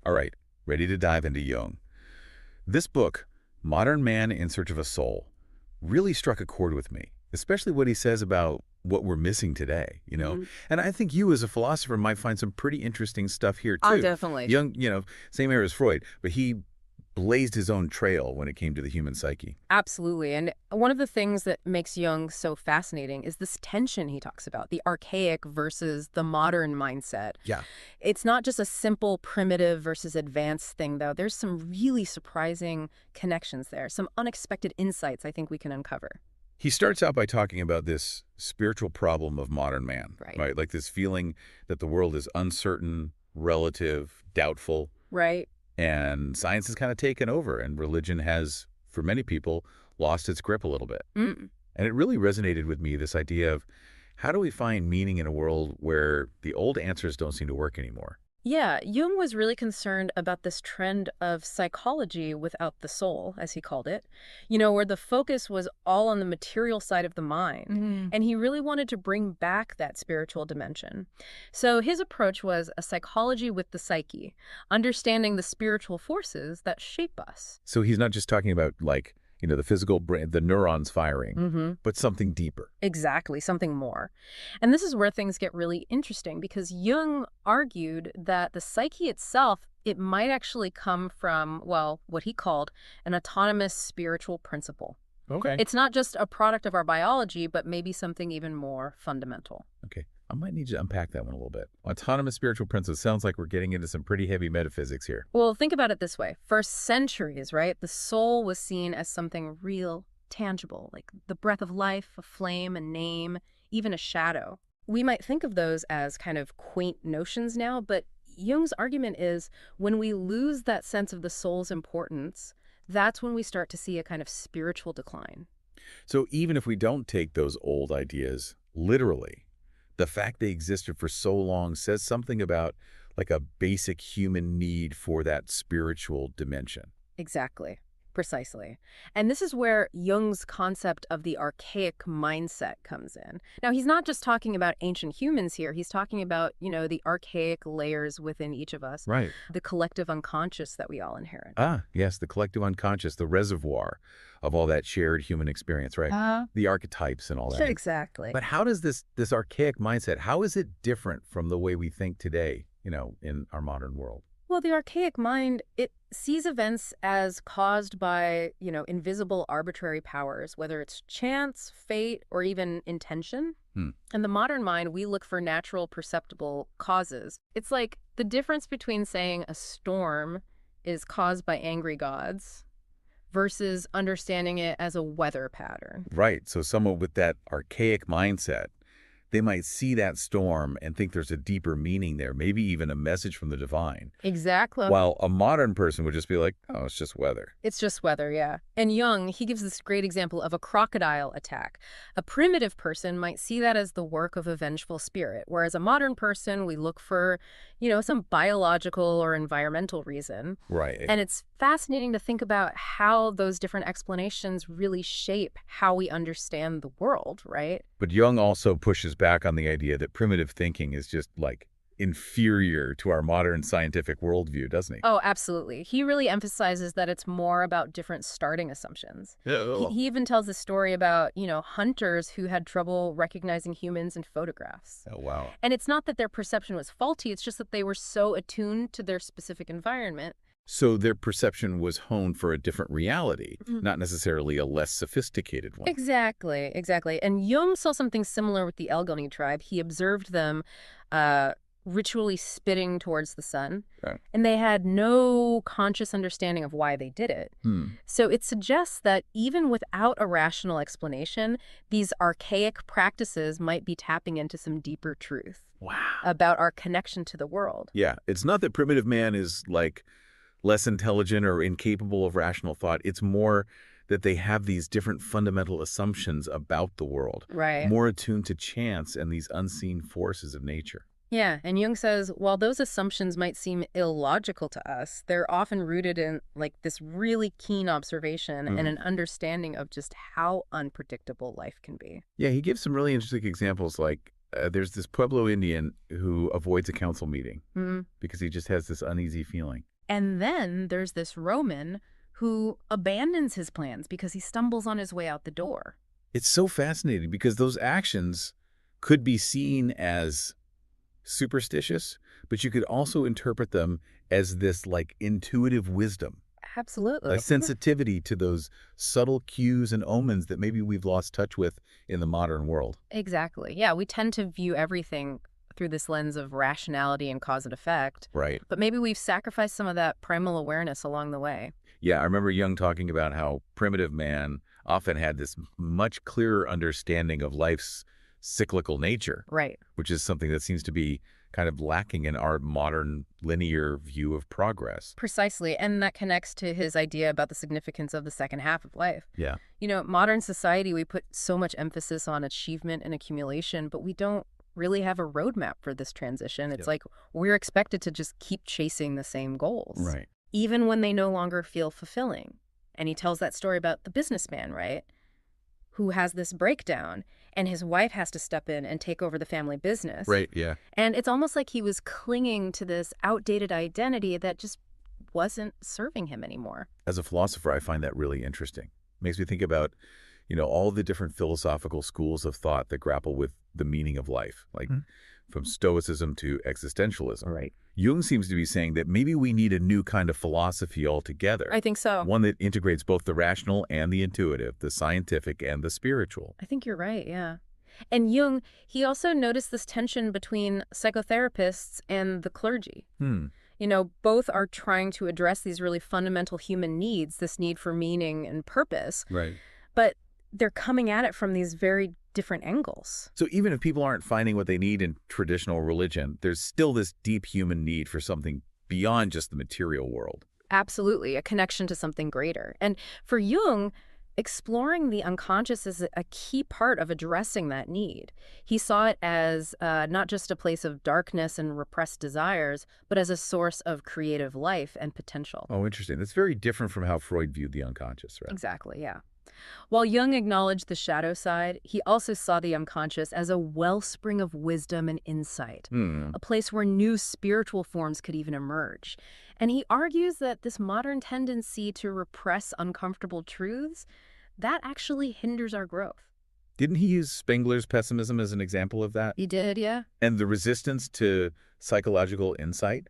All right, ready to dive into Jung. This book, Modern Man in Search of a Soul, really struck a chord with me, especially what he says about what we're missing today, you know? Mhm. And I think you as a philosopher might find some pretty interesting stuff here Oh, too. definitely. Jung, same era as Freud, but he blazed his own trail when it came to the human psyche. Absolutely. And one of the things that makes Jung so fascinating is this tension he talks about, the archaic versus the modern mindset. Yeah. It's not just a simple primitive versus advanced thing, though. There's some really surprising connections there, some unexpected insights I think we can uncover. He starts out by talking about this spiritual problem of modern man, Right. right? Like this feeling that the world is uncertain, relative, doubtful, Right? and science has kind of taken over, and religion has, for many people, lost its grip a little bit. Mm. And it really resonated with me, this idea of how do we find meaning in a world where the old answers don't seem to work anymore? Yeah, Jung was really concerned about this trend of psychology without the soul, as he called it, where the focus was all on the material side of the mind. And he really wanted to bring back that spiritual dimension. So his approach was a psychology with the psyche, understanding the spiritual forces that shape us. So he's not just talking about, like, the physical brain, the neurons firing, Mm-hmm. but something deeper. Exactly, something more. And this is where things get really interesting because Jung argued that the psyche itself, it might actually come from, well, what he called an autonomous spiritual principle. Okay. It's not just a product of our biology, but maybe something even more fundamental. Okay. I might need you to unpack that one a little bit. Autonomous spiritual principles sounds like we're getting into some pretty heavy metaphysics here. Well, think about it this way. For centuries, right, the soul was seen as something real, tangible, like the breath of life, a flame, a name, even a shadow. We might think of those as kind of quaint notions now, but Jung's argument is when we lose that sense of the soul's importance, that's when we start to see a kind of spiritual decline. So even if we don't take those old ideas literally, the fact they existed for so long says something about like a basic human need for that spiritual dimension. Exactly. Precisely. And this is where Jung's concept of the archaic mindset comes in. Now, he's not just talking about ancient humans here. He's talking about, the archaic layers within each of us, Right. the collective unconscious that we all inherit. Ah, yes, the collective unconscious, the reservoir of all that shared human experience, right? The archetypes and all that. Exactly. But how does this archaic mindset, how is it different from the way we think today, in our modern world? Well, the archaic mind, it sees events as caused by, invisible arbitrary powers, whether it's chance, fate, or even intention. In the modern mind, we look for natural, perceptible causes. It's like the difference between saying a storm is caused by angry gods versus understanding it as a weather pattern. Right. So someone with that archaic mindset, they might see that storm and think there's a deeper meaning there, maybe even a message from the divine. Exactly. While a modern person would just be like, oh, it's just weather. It's just weather, yeah. And Jung, he gives this great example of a crocodile attack. A primitive person might see that as the work of a vengeful spirit, whereas a modern person, we look for, some biological or environmental reason. Right. And it's fascinating to think about how those different explanations really shape how we understand the world, right? But Jung also pushes back on the idea that primitive thinking is just like inferior to our modern scientific worldview, doesn't he? Oh, absolutely. He really emphasizes that it's more about different starting assumptions. He even tells a story about, hunters who had trouble recognizing humans in photographs. Oh, wow. And it's not that their perception was faulty, it's just that they were so attuned to their specific environment. So their perception was honed for a different reality, not necessarily a less sophisticated one. Exactly. And Jung saw something similar with the Algoni tribe. He observed them ritually spitting towards the sun, and they had no conscious understanding of why they did it. So it suggests that even without a rational explanation, these archaic practices might be tapping into some deeper truth. Wow. About our connection to the world. Yeah, it's not that primitive man is like less intelligent or incapable of rational thought. It's more that they have these different fundamental assumptions about the world, Right. more attuned to chance and these unseen forces of nature. Yeah, and Jung says, while those assumptions might seem illogical to us, they're often rooted in like this really keen observation and an understanding of just how unpredictable life can be. Yeah, he gives some really interesting examples like there's this Pueblo Indian who avoids a council meeting Mm. because he just has this uneasy feeling. And then there's this Roman who abandons his plans because he stumbles on his way out the door. It's so fascinating because those actions could be seen as superstitious, but you could also interpret them as this like intuitive wisdom, Absolutely. a sensitivity to those subtle cues and omens that maybe we've lost touch with in the modern world. Exactly. Yeah, we tend to view everything through this lens of rationality and cause and effect, Right. but maybe we've sacrificed some of that primal awareness along the way. Yeah, I remember Jung talking about how primitive man often had this much clearer understanding of life's cyclical nature, Right. which is something that seems to be kind of lacking in our modern linear view of progress. Precisely. And that connects to his idea about the significance of the second half of life. Yeah. Modern society, we put so much emphasis on achievement and accumulation, but we don't really have a roadmap for this transition. It's Yep. like we're expected to just keep chasing the same goals, Right. even when they no longer feel fulfilling. And he tells that story about the businessman, right, who has this breakdown, and his wife has to step in and take over the family business. Right, yeah. And it's almost like he was clinging to this outdated identity that just wasn't serving him anymore. As a philosopher, I find that really interesting. Makes me think about, all the different philosophical schools of thought that grapple with the meaning of life, like from Stoicism to existentialism. Right. Jung seems to be saying that maybe we need a new kind of philosophy altogether. I think so. One that integrates both the rational and the intuitive, the scientific and the spiritual. I think you're right, yeah. And Jung, he also noticed this tension between psychotherapists and the clergy. Both are trying to address these really fundamental human needs, this need for meaning and purpose, Right. but they're coming at it from these very different angles. So even if people aren't finding what they need in traditional religion, there's still this deep human need for something beyond just the material world. Absolutely, a connection to something greater. And for Jung, exploring the unconscious is a key part of addressing that need. He saw it as not just a place of darkness and repressed desires, but as a source of creative life and potential. Oh, interesting. That's very different from how Freud viewed the unconscious, right? Exactly, yeah. While Jung acknowledged the shadow side, he also saw the unconscious as a wellspring of wisdom and insight, a place where new spiritual forms could even emerge. And he argues that this modern tendency to repress uncomfortable truths, that actually hinders our growth. Didn't he use Spengler's pessimism as an example of that? He did, yeah. And the resistance to psychological insight?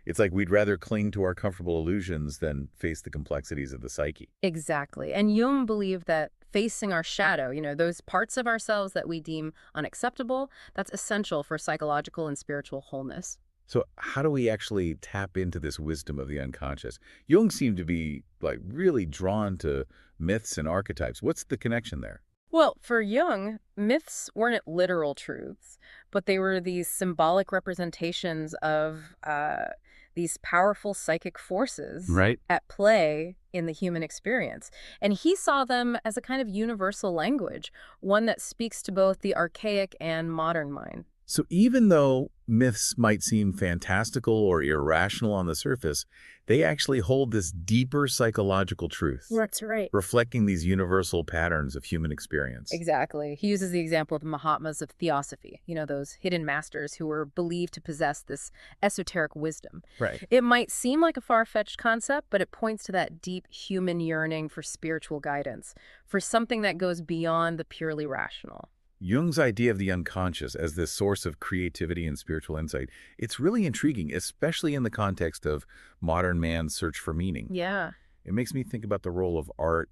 It's like we'd rather cling to our comfortable illusions than face the complexities of the psyche. Exactly. And Jung believed that facing our shadow, those parts of ourselves that we deem unacceptable, that's essential for psychological and spiritual wholeness. So how do we actually tap into this wisdom of the unconscious? Jung seemed to be really drawn to myths and archetypes. What's the connection there? Well, for Jung, myths weren't literal truths, but they were these symbolic representations of these powerful psychic forces Right. at play in the human experience. And he saw them as a kind of universal language, one that speaks to both the archaic and modern mind. So even though myths might seem fantastical or irrational on the surface, they actually hold this deeper psychological truth, That's right. reflecting these universal patterns of human experience. Exactly. He uses the example of the Mahatmas of Theosophy, those hidden masters who were believed to possess this esoteric wisdom. Right. It might seem like a far-fetched concept, but it points to that deep human yearning for spiritual guidance, for something that goes beyond the purely rational. Jung's idea of the unconscious as this source of creativity and spiritual insight, it's really intriguing, especially in the context of modern man's search for meaning. Yeah. It makes me think about the role of art,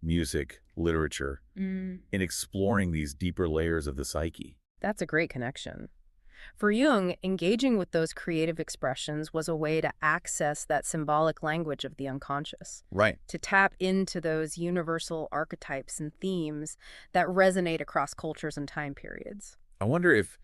music, literature in exploring these deeper layers of the psyche. That's a great connection. For Jung, engaging with those creative expressions was a way to access that symbolic language of the unconscious, Right. to tap into those universal archetypes and themes that resonate across cultures and time periods. I wonder if,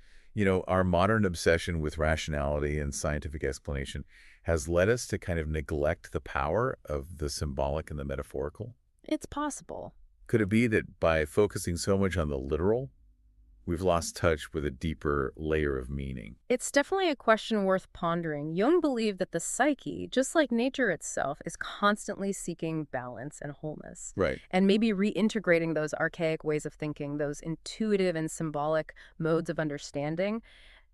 our modern obsession with rationality and scientific explanation has led us to kind of neglect the power of the symbolic and the metaphorical. It's possible. Could it be that by focusing so much on the literal, We've lost touch with a deeper layer of meaning. It's definitely a question worth pondering. Jung believed that the psyche, just like nature itself, is constantly seeking balance and wholeness. Right. And maybe reintegrating those archaic ways of thinking, those intuitive and symbolic modes of understanding,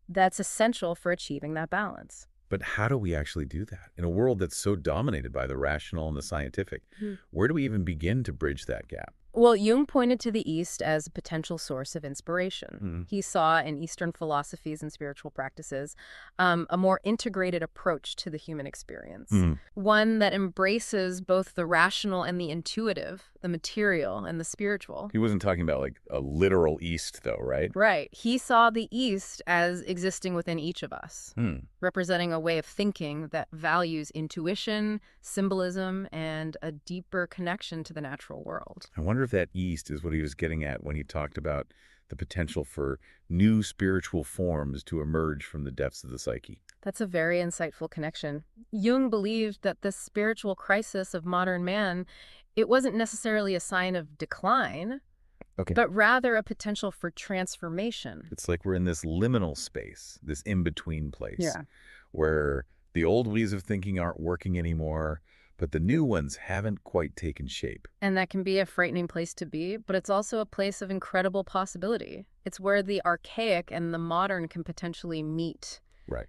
that's essential for achieving that balance. But how do we actually do that? In a world that's so dominated by the rational and the scientific, where do we even begin to bridge that gap? Well, Jung pointed to the East as a potential source of inspiration. He saw in Eastern philosophies and spiritual practices a more integrated approach to the human experience, one that embraces both the rational and the intuitive, the material and the spiritual. He wasn't talking about like a literal East, though, right? Right. He saw the East as existing within each of us, representing a way of thinking that values intuition, symbolism, and a deeper connection to the natural world. I wonder if that East is what he was getting at when he talked about the potential for new spiritual forms to emerge from the depths of the psyche. That's a very insightful connection. Jung believed that this spiritual crisis of modern man, it wasn't necessarily a sign of decline, but rather a potential for transformation. It's like we're in this liminal space, this in-between place, where the old ways of thinking aren't working anymore, but the new ones haven't quite taken shape. And that can be a frightening place to be, but it's also a place of incredible possibility. It's where the archaic and the modern can potentially meet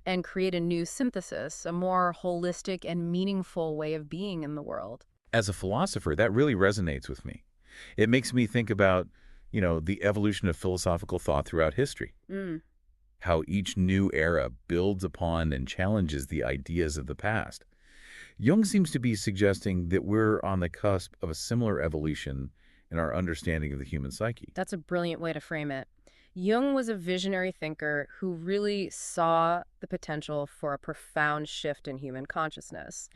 and create a new synthesis, a more holistic and meaningful way of being in the world. As a philosopher, that really resonates with me. It makes me think about, the evolution of philosophical thought throughout history. How each new era builds upon and challenges the ideas of the past. Jung seems to be suggesting that we're on the cusp of a similar evolution in our understanding of the human psyche. That's a brilliant way to frame it. Jung was a visionary thinker who really saw the potential for a profound shift in human consciousness.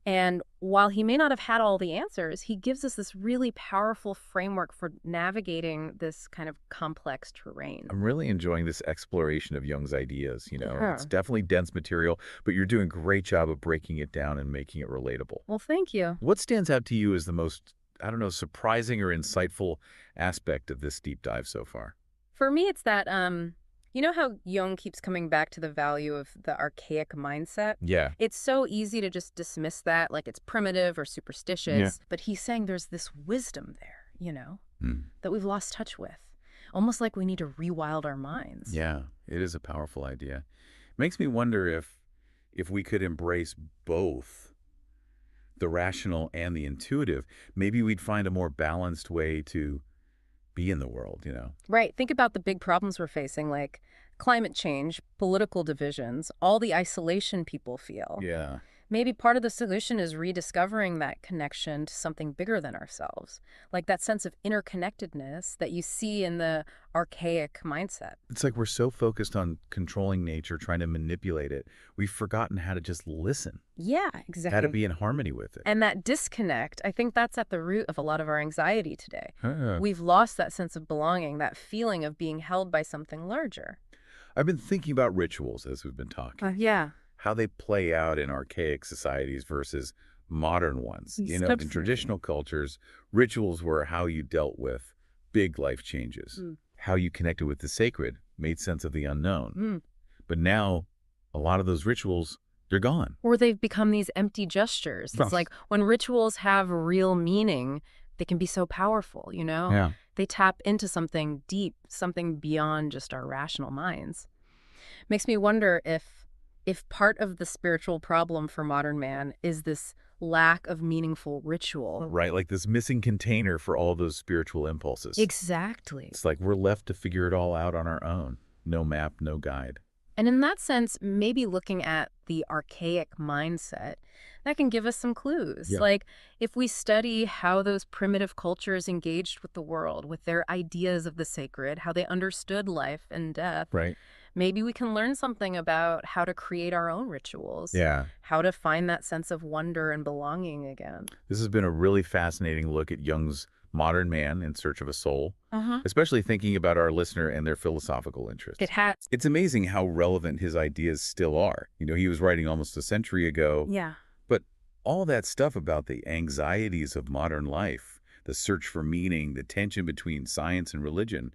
And while he may not have had all the answers, he gives us this really powerful framework for navigating this kind of complex terrain. I'm really enjoying this exploration of Jung's ideas. It's definitely dense material, but you're doing a great job of breaking it down and making it relatable. Well, thank you. What stands out to you as the most, surprising or insightful aspect of this deep dive so far? For me, it's that, you know how Jung keeps coming back to the value of the archaic mindset? Yeah. It's so easy to just dismiss that like it's primitive or superstitious, but he's saying there's this wisdom there, that we've lost touch with. Almost like we need to rewild our minds. Yeah, it is a powerful idea. It makes me wonder if we could embrace both the rational and the intuitive, maybe we'd find a more balanced way to be in the world, Right. Think about the big problems we're facing, like climate change, political divisions, all the isolation people feel. Yeah. Maybe part of the solution is rediscovering that connection to something bigger than ourselves, like that sense of interconnectedness that you see in the archaic mindset. It's like we're so focused on controlling nature, trying to manipulate it, we've forgotten how to just listen. Yeah, exactly. How to be in harmony with it. And that disconnect, I think that's at the root of a lot of our anxiety today. We've lost that sense of belonging, that feeling of being held by something larger. I've been thinking about rituals as we've been talking. How they play out in archaic societies versus modern ones. In traditional cultures, rituals were how you dealt with big life changes, how you connected with the sacred, made sense of the unknown. But now, a lot of those rituals, they're gone. Or they've become these empty gestures. It's like when rituals have real meaning, they can be so powerful, They tap into something deep, something beyond just our rational minds. Makes me wonder if part of the spiritual problem for modern man is this lack of meaningful ritual. Right, like this missing container for all those spiritual impulses. Exactly. It's like we're left to figure it all out on our own. No map, no guide. And in that sense, maybe looking at the archaic mindset, that can give us some clues. Like if we study how those primitive cultures engaged with the world, with their ideas of the sacred, how they understood life and death. Maybe we can learn something about how to create our own rituals. How to find that sense of wonder and belonging again. This has been a really fascinating look at Jung's modern man in search of a soul, especially thinking about our listener and their philosophical interests. It has. It's amazing how relevant his ideas still are. He was writing almost a century ago. But all that stuff about the anxieties of modern life, the search for meaning, the tension between science and religion,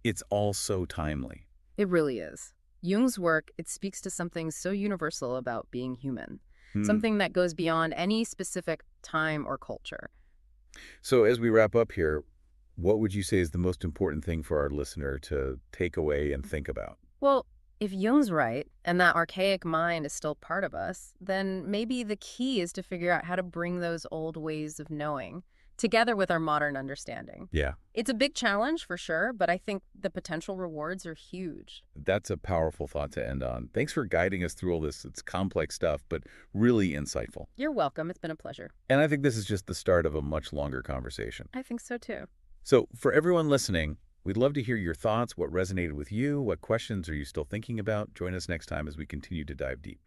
It's all so timely. It really is. Jung's work, it speaks to something so universal about being human, Hmm. something that goes beyond any specific time or culture. So as we wrap up here, what would you say is the most important thing for our listener to take away and think about? Well, if Jung's right, and that archaic mind is still part of us, then maybe the key is to figure out how to bring those old ways of knowing together with our modern understanding. Yeah, It's a big challenge for sure, but I think the potential rewards are huge. that's a powerful thought to end on. Thanks for guiding us through all this. It's complex stuff, but really insightful. You're welcome. It's been a pleasure. And I think this is just the start of a much longer conversation. I think so too. So for everyone listening, we'd love to hear your thoughts, what resonated with you, what questions are you still thinking about. Join us next time as we continue to dive deep.